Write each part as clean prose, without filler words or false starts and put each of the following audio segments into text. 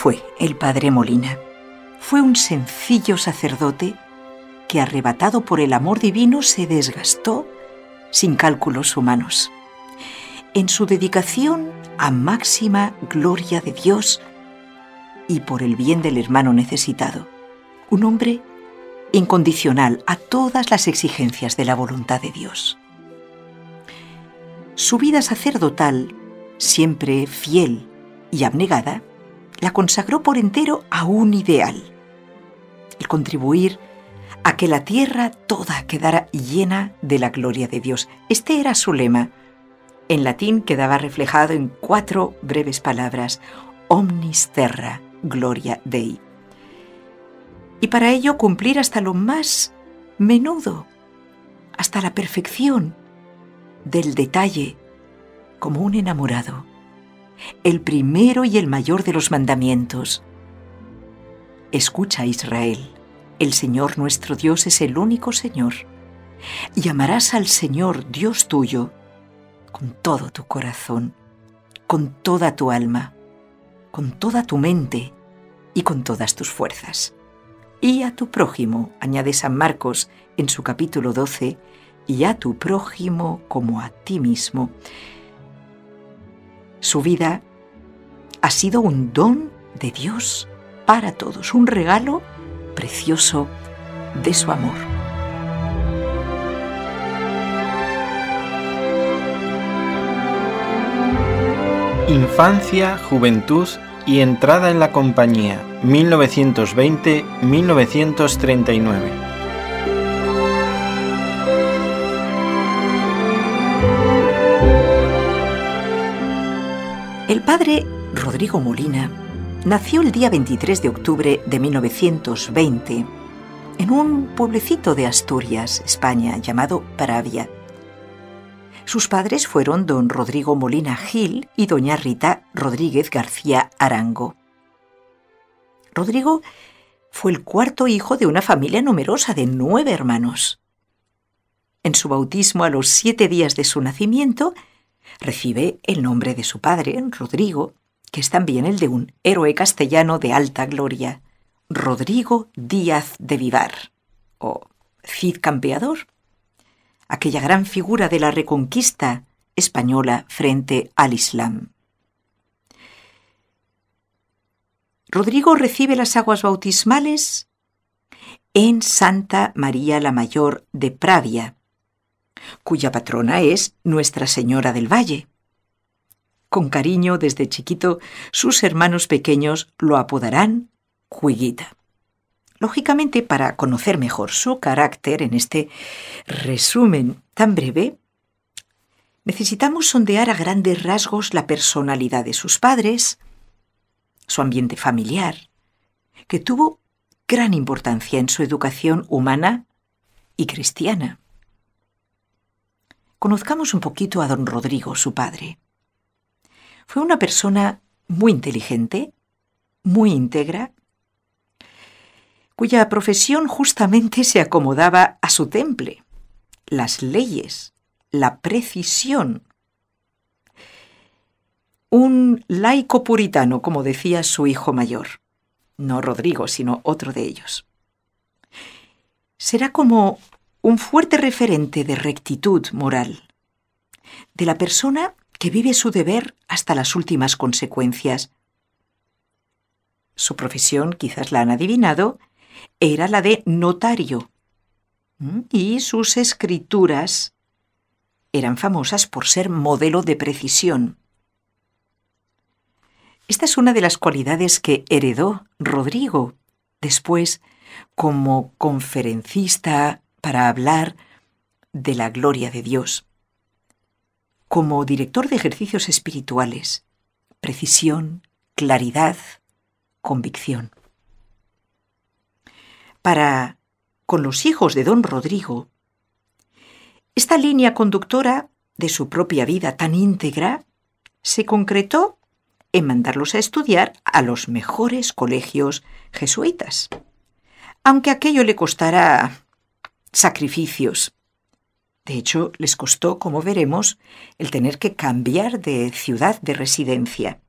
fue el padre Molina? Fue un sencillo sacerdote que, arrebatado por el amor divino, se desgastó sin cálculos humanos. En su dedicación a máxima gloria de Dios y por el bien del hermano necesitado, un hombre incondicional a todas las exigencias de la voluntad de Dios. Su vida sacerdotal, siempre fiel y abnegada, la consagró por entero a un ideal: el contribuir a que la tierra toda quedara llena de la gloria de Dios. Este era su lema. En latín quedaba reflejado en 4 breves palabras: omnis terra gloria Dei. Y para ello cumplir hasta lo más menudo, hasta la perfección del detalle, como un enamorado, el primero y el mayor de los mandamientos. Escucha, Israel, el Señor nuestro Dios es el único Señor, y amarás al Señor Dios tuyo con todo tu corazón, con toda tu alma, con toda tu mente y con todas tus fuerzas. Y a tu prójimo, añade San Marcos en su capítulo 12, y a tu prójimo como a ti mismo. Su vida ha sido un don de Dios para todos, un regalo precioso de su amor. Infancia, juventud y entrada en la compañía, 1920-1939. El padre Rodrigo Molina nació el día 23 de octubre de 1920 en un pueblecito de Asturias, España, llamado Pravia. Sus padres fueron don Rodrigo Molina Gil y doña Rita Rodríguez García Arango. Rodrigo fue el 4º hijo de una familia numerosa de 9 hermanos. En su bautismo, a los 7 días de su nacimiento, recibe el nombre de su padre, Rodrigo, que es también el de un héroe castellano de alta gloria, Rodrigo Díaz de Vivar, o Cid Campeador, aquella gran figura de la reconquista española frente al Islam. Rodrigo recibe las aguas bautismales en Santa María la Mayor de Pravia, cuya patrona es Nuestra Señora del Valle. Con cariño, desde chiquito, sus hermanos pequeños lo apodarán Juiguita. Lógicamente, para conocer mejor su carácter en este resumen tan breve, necesitamos sondear a grandes rasgos la personalidad de sus padres, su ambiente familiar, que tuvo gran importancia en su educación humana y cristiana. Conozcamos un poquito a don Rodrigo, su padre. Fue una persona muy inteligente, muy íntegra, cuya profesión justamente se acomodaba a su temple: las leyes, la precisión. Un laico puritano, como decía su hijo mayor. No Rodrigo, sino otro de ellos. Será como un fuerte referente de rectitud moral, de la persona que vive su deber hasta las últimas consecuencias. Su profesión, quizás la han adivinado, era la de notario, y sus escrituras eran famosas por ser modelo de precisión. Esta es una de las cualidades que heredó Rodrigo después como conferencista para hablar de la gloria de Dios. Como director de ejercicios espirituales, precisión, claridad, convicción. Para con los hijos de don Rodrigo, esta línea conductora de su propia vida tan íntegra se concretó en mandarlos a estudiar a los mejores colegios jesuitas, aunque aquello le costara sacrificios. De hecho, les costó, como veremos, el tener que cambiar de ciudad de residencia.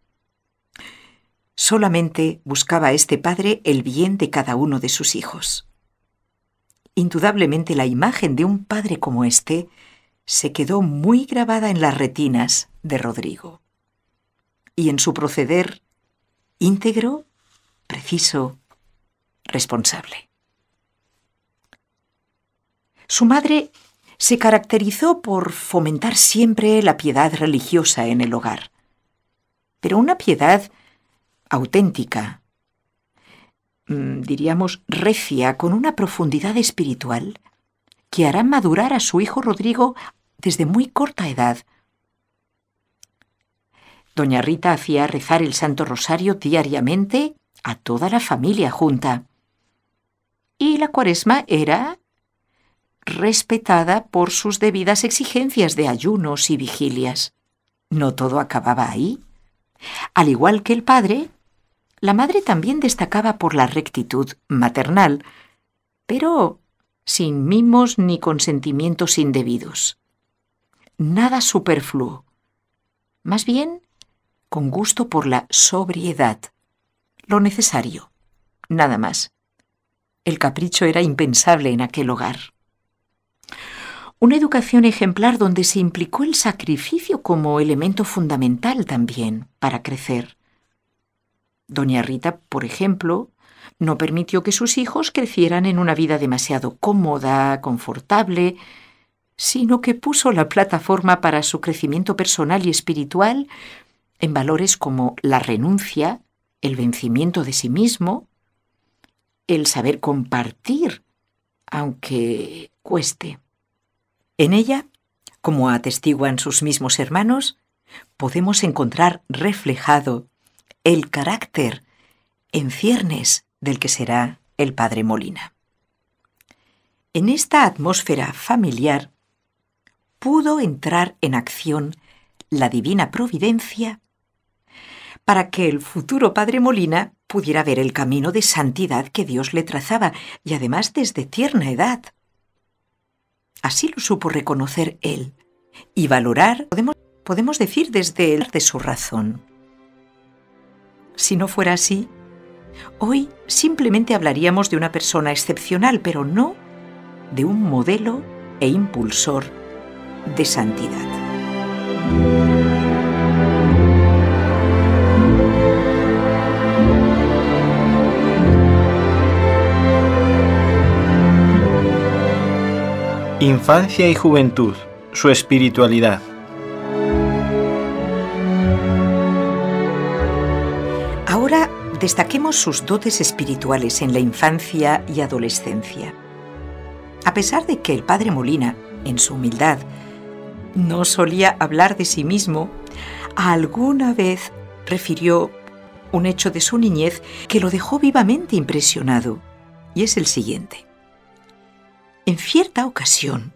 Solamente buscaba este padre el bien de cada uno de sus hijos. Indudablemente la imagen de un padre como este se quedó muy grabada en las retinas de Rodrigo. Y en su proceder íntegro, preciso, responsable. Su madre se caracterizó por fomentar siempre la piedad religiosa en el hogar, pero una piedad auténtica, diríamos recia, con una profundidad espiritual que hará madurar a su hijo Rodrigo desde muy corta edad. Doña Rita hacía rezar el Santo Rosario diariamente a toda la familia junta, y la Cuaresma era respetada por sus debidas exigencias de ayunos y vigilias. No todo acababa ahí. Al igual que el padre, la madre también destacaba por la rectitud maternal, pero sin mimos ni consentimientos indebidos. Nada superfluo. Más bien, con gusto por la sobriedad. Lo necesario. Nada más. El capricho era impensable en aquel hogar. Una educación ejemplar donde se implicó el sacrificio como elemento fundamental también para crecer. Doña Rita, por ejemplo, no permitió que sus hijos crecieran en una vida demasiado cómoda, confortable, sino que puso la plataforma para su crecimiento personal y espiritual en valores como la renuncia, el vencimiento de sí mismo, el saber compartir, aunque cueste. En ella, como atestiguan sus mismos hermanos, podemos encontrar reflejado el carácter en ciernes del que será el padre Molina. En esta atmósfera familiar pudo entrar en acción la divina providencia para que el futuro padre Molina pudiera ver el camino de santidad que Dios le trazaba, y además desde tierna edad. Así lo supo reconocer él y valorar, podemos decir, desde el de su razón. Si no fuera así, hoy simplemente hablaríamos de una persona excepcional, pero no de un modelo e impulsor de santidad. Infancia y juventud, su espiritualidad. Ahora destaquemos sus dotes espirituales en la infancia y adolescencia. A pesar de que el padre Molina, en su humildad, no solía hablar de sí mismo, alguna vez refirió un hecho de su niñez que lo dejó vivamente impresionado, y es el siguiente. En cierta ocasión,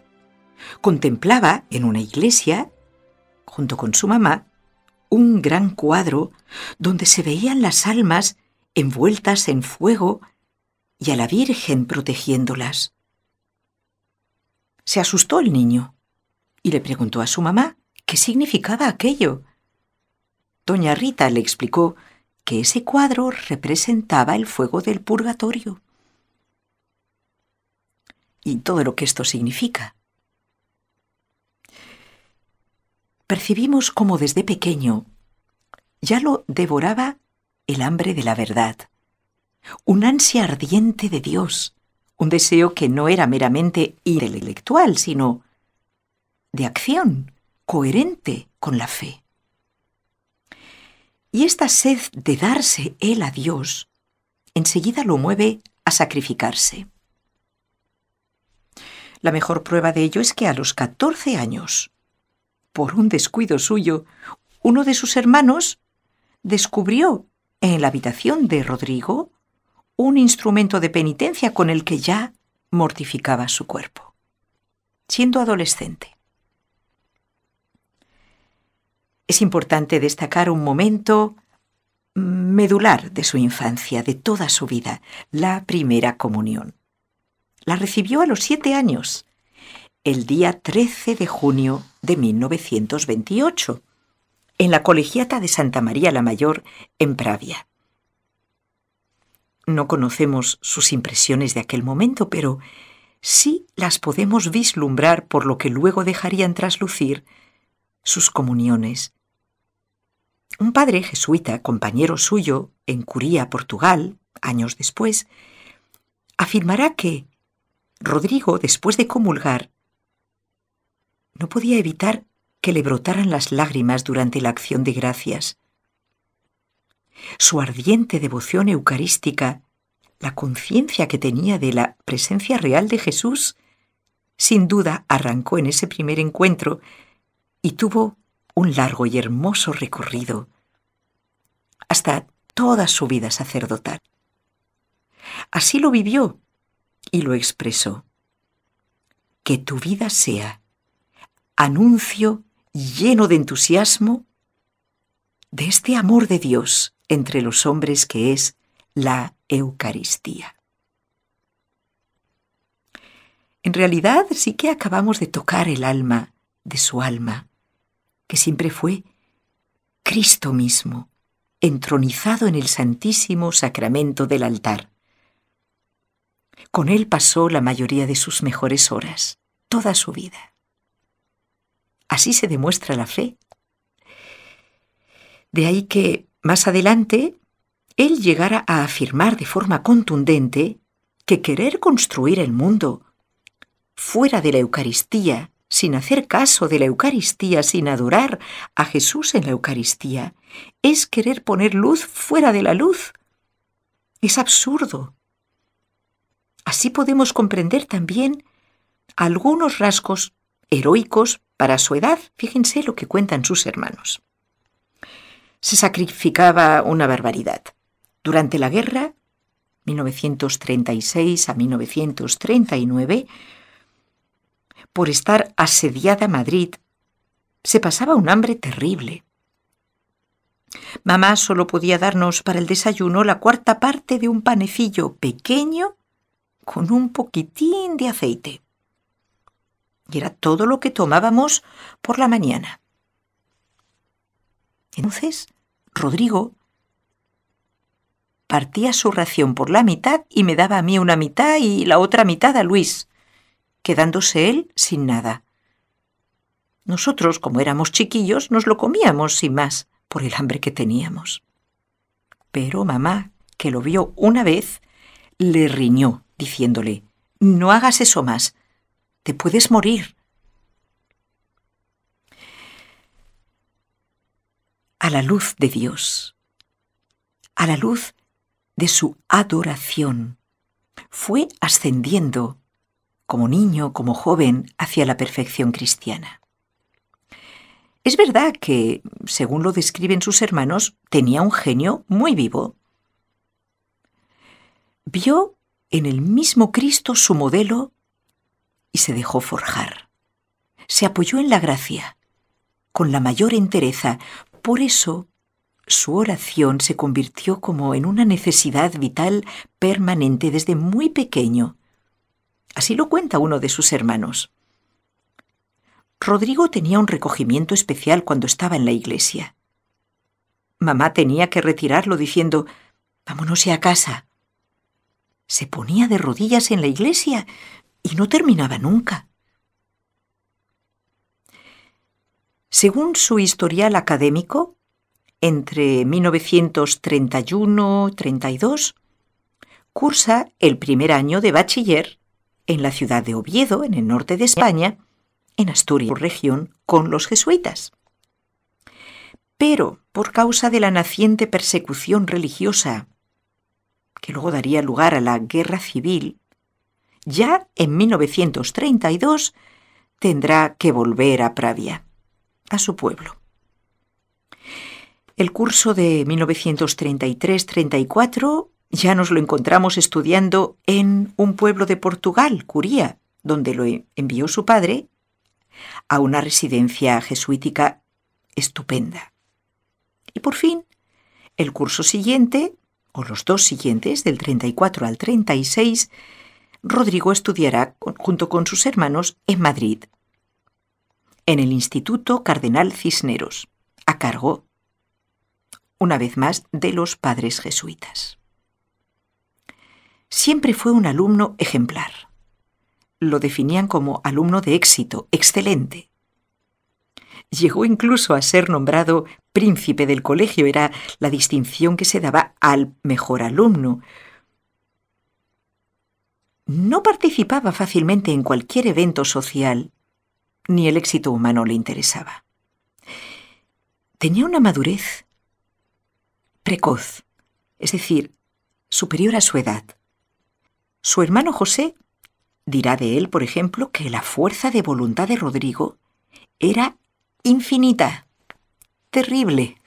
contemplaba en una iglesia, junto con su mamá, un gran cuadro donde se veían las almas envueltas en fuego y a la Virgen protegiéndolas. Se asustó el niño y le preguntó a su mamá qué significaba aquello. Doña Rita le explicó que ese cuadro representaba el fuego del purgatorio y todo lo que esto significa. Percibimos cómo desde pequeño ya lo devoraba el hambre de la verdad, un ansia ardiente de Dios, un deseo que no era meramente intelectual, sino de acción, coherente con la fe. Y esta sed de darse él a Dios enseguida lo mueve a sacrificarse. La mejor prueba de ello es que a los 14 años, por un descuido suyo, uno de sus hermanos descubrió en la habitación de Rodrigo un instrumento de penitencia con el que ya mortificaba su cuerpo, siendo adolescente. Es importante destacar un momento medular de su infancia, de toda su vida, la primera comunión. La recibió a los 7 años, el día 13 de junio de 1928, en la Colegiata de Santa María la Mayor, en Pravia. No conocemos sus impresiones de aquel momento, pero sí las podemos vislumbrar por lo que luego dejarían traslucir sus comuniones. Un padre jesuita, compañero suyo en Curía, Portugal, años después, afirmará que Rodrigo, después de comulgar, no podía evitar que le brotaran las lágrimas durante la acción de gracias. Su ardiente devoción eucarística, la conciencia que tenía de la presencia real de Jesús, sin duda arrancó en ese primer encuentro y tuvo un largo y hermoso recorrido hasta toda su vida sacerdotal. Así lo vivió y lo expresó. Que tu vida sea anuncio lleno de entusiasmo de este amor de Dios entre los hombres que es la Eucaristía. En realidad sí que acabamos de tocar el alma de su alma, que siempre fue Cristo mismo, entronizado en el Santísimo Sacramento del altar. Con él pasó la mayoría de sus mejores horas, toda su vida. Así se demuestra la fe. De ahí que, más adelante, él llegara a afirmar de forma contundente que querer construir el mundo fuera de la Eucaristía, sin hacer caso de la Eucaristía, sin adorar a Jesús en la Eucaristía, es querer poner luz fuera de la luz. Es absurdo. Así podemos comprender también algunos rasgos heroicos para su edad. Fíjense lo que cuentan sus hermanos. Se sacrificaba una barbaridad. Durante la guerra, 1936 a 1939, por estar asediada Madrid, se pasaba un hambre terrible. Mamá solo podía darnos para el desayuno la cuarta parte de un panecillo pequeño con un poquitín de aceite. Y era todo lo que tomábamos por la mañana. Entonces, Rodrigo partía su ración por la mitad y me daba a mí una mitad y la otra mitad a Luis, quedándose él sin nada. Nosotros, como éramos chiquillos, nos lo comíamos sin más, por el hambre que teníamos. Pero mamá, que lo vio una vez, le riñó, diciéndole: «No hagas eso más, te puedes morir». A la luz de Dios, a la luz de su adoración, fue ascendiendo como niño, como joven, hacia la perfección cristiana. Es verdad que, según lo describen sus hermanos, tenía un genio muy vivo. Vio en el mismo Cristo su modelo y se dejó forjar. Se apoyó en la gracia, con la mayor entereza. Por eso, su oración se convirtió como en una necesidad vital permanente desde muy pequeño. Así lo cuenta uno de sus hermanos. Rodrigo tenía un recogimiento especial cuando estaba en la iglesia. Mamá tenía que retirarlo diciendo: «Vámonos ya a casa». Se ponía de rodillas en la iglesia y no terminaba nunca. Según su historial académico, entre 1931 y 32, cursa el primer año de bachiller en la ciudad de Oviedo, en el norte de España, en Asturias, región, con los jesuitas. Pero por causa de la naciente persecución religiosa, que luego daría lugar a la guerra civil, ya en 1932 tendrá que volver a Pravia, a su pueblo. El curso de 1933-34 ya nos lo encontramos estudiando en un pueblo de Portugal, Curía, donde lo envió su padre a una residencia jesuítica estupenda. Y por fin, el curso siguiente, o los dos siguientes, del 34 al 36, Rodrigo estudiará junto con sus hermanos en Madrid, en el Instituto Cardenal Cisneros, a cargo, una vez más, de los padres jesuitas. Siempre fue un alumno ejemplar. Lo definían como alumno de éxito, excelente. Llegó incluso a ser nombrado príncipe del colegio, era la distinción que se daba al mejor alumno. No participaba fácilmente en cualquier evento social, ni el éxito humano le interesaba. Tenía una madurez precoz, es decir, superior a su edad. Su hermano José dirá de él, por ejemplo, que la fuerza de voluntad de Rodrigo era infinita, terrible.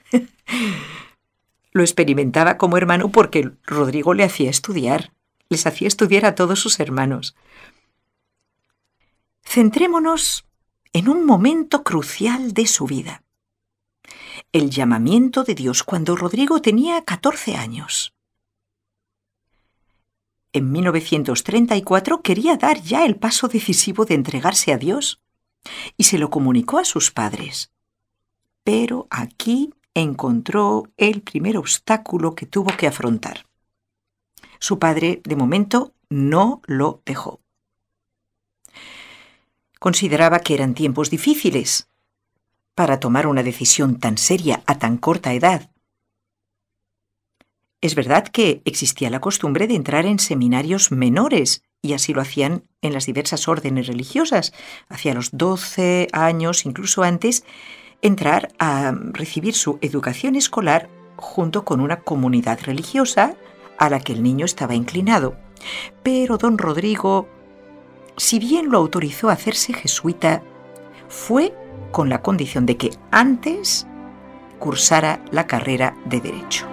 Lo experimentaba como hermano porque Rodrigo le hacía estudiar, les hacía estudiar a todos sus hermanos. Centrémonos en un momento crucial de su vida. El llamamiento de Dios cuando Rodrigo tenía 14 años. En 1934 quería dar ya el paso decisivo de entregarse a Dios y se lo comunicó a sus padres. Pero aquí encontró el primer obstáculo que tuvo que afrontar. Su padre, de momento, no lo dejó. Consideraba que eran tiempos difíciles para tomar una decisión tan seria a tan corta edad. Es verdad que existía la costumbre de entrar en seminarios menores, y así lo hacían en las diversas órdenes religiosas. Hacia los 12 años, incluso antes, entrar a recibir su educación escolar junto con una comunidad religiosa a la que el niño estaba inclinado. Pero don Rodrigo, si bien lo autorizó a hacerse jesuita, fue con la condición de que antes cursara la carrera de Derecho.